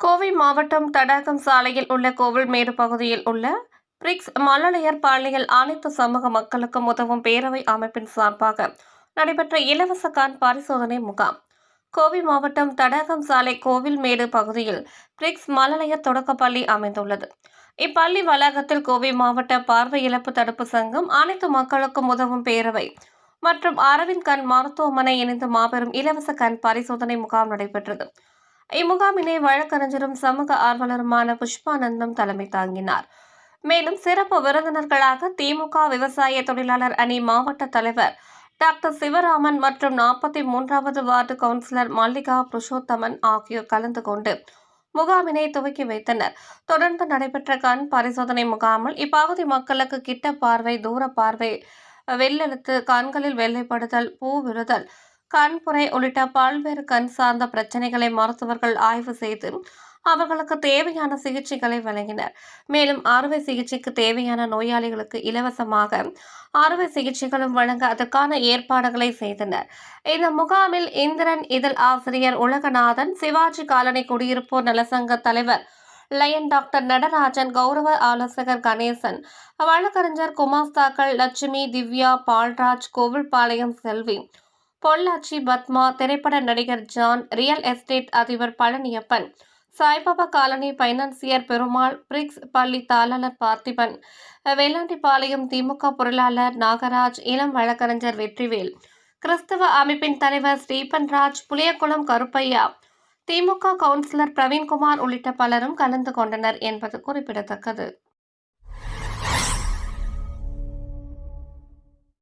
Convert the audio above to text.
கோவை மாவட்டம் தடாகம் சாலையில் உள்ள கோவில்மேடு பகுதியில் உள்ள பிரிக்ஸ் மழலையர் பள்ளியில் அனைத்து சமூக மக்களுக்கும் உதவும் பேரவை அமைப்பின் சார்பாக நடைபெற்ற இலவச கண் பரிசோதனை முகாம். கோவை மாவட்டம் தடாகம் சாலை கோவில்மேடு பகுதியில் பிரிக்ஸ் மழலையர் தொடக்கப்பள்ளி அமைந்துள்ளது. இப்பள்ளி வளாகத்தில் கோவை மாவட்ட பார்வை இழப்பு தடுப்பு சங்கம், அனைத்து மக்களுக்கும் உதவும் பேரவை மற்றும் அரவிந்த் கண் மருத்துவமனை இணைந்து மாபெரும் இலவச கண் பரிசோதனை முகாம் நடைபெற்றது. இம்முகாமினை வழக்கறிஞரும் சமூக ஆர்வலருமான புஷ்பானந்தம் தலைமை தாங்கினார். மேலும் சிறப்பு விருந்தினர்களாக திமுக விவசாய தொழிலாளர் அணி மாவட்ட தலைவர் டாக்டர் சிவராமன் மற்றும் 43வது வார்டு கவுன்சிலர் மல்லிகா புருஷோத்தமன் ஆகியோர் கலந்து கொண்டு முகாமினை துவக்கி வைத்தனர். தொடர்ந்து நடைபெற்ற கண் பரிசோதனை முகாமில் இப்பகுதி மக்களுக்கு கிட்ட பார்வை, தூர பார்வை, வெள்ளெழுத்து, கண்களில் வெள்ளைப்படுதல், பூ விழுதல், கண்புரை உள்ளிட்ட பல்வேறு கண் சார்ந்த பிரச்சனைகளை மருத்துவர்கள் ஆய்வு செய்து அவர்களுக்கு தேவையான சிகிச்சைகளை வழங்கினர். மேலும் அறுவை சிகிச்சைக்கு தேவையான நோயாளிகளுக்கு இலவசமாக அறுவை சிகிச்சைகளும் வழங்க அதற்கான ஏற்பாடுகளை செய்தனர். இந்த முகாமில் இந்திரன் இதழ் ஆசிரியர் உலகநாதன், சிவாஜி காலனி குடியிருப்போர் நலசங்க தலைவர் லயன் டாக்டர் நடராஜன், கௌரவ ஆலோசகர் கணேசன், வழக்கறிஞர் குமாஸ்தாக்கள் லட்சுமி, திவ்யா, பால்ராஜ், கோவில்பாளையம் செல்வி, பொள்ளாச்சி பத்மா, திரைப்பட நடிகர் ஜான், ரியல் எஸ்டேட் அதிபர் Palaniappan, Saibaba colony financier Perumal, Bricks பள்ளி தாளர் பார்த்திபன், வேளாண்டிபாளையம் திமுக பொருளாளர் நாகராஜ், இளம் வழக்கறிஞர் வெற்றிவேல், கிறிஸ்தவ அமைப்பின் தலைவர் ஸ்டீபன்ராஜ், புளியகுளம் கருப்பையா, திமுக கவுன்சிலர் பிரவீன்குமார் உள்ளிட்ட பலரும் கலந்து கொண்டனர் என்பது குறிப்பிடத்தக்கது.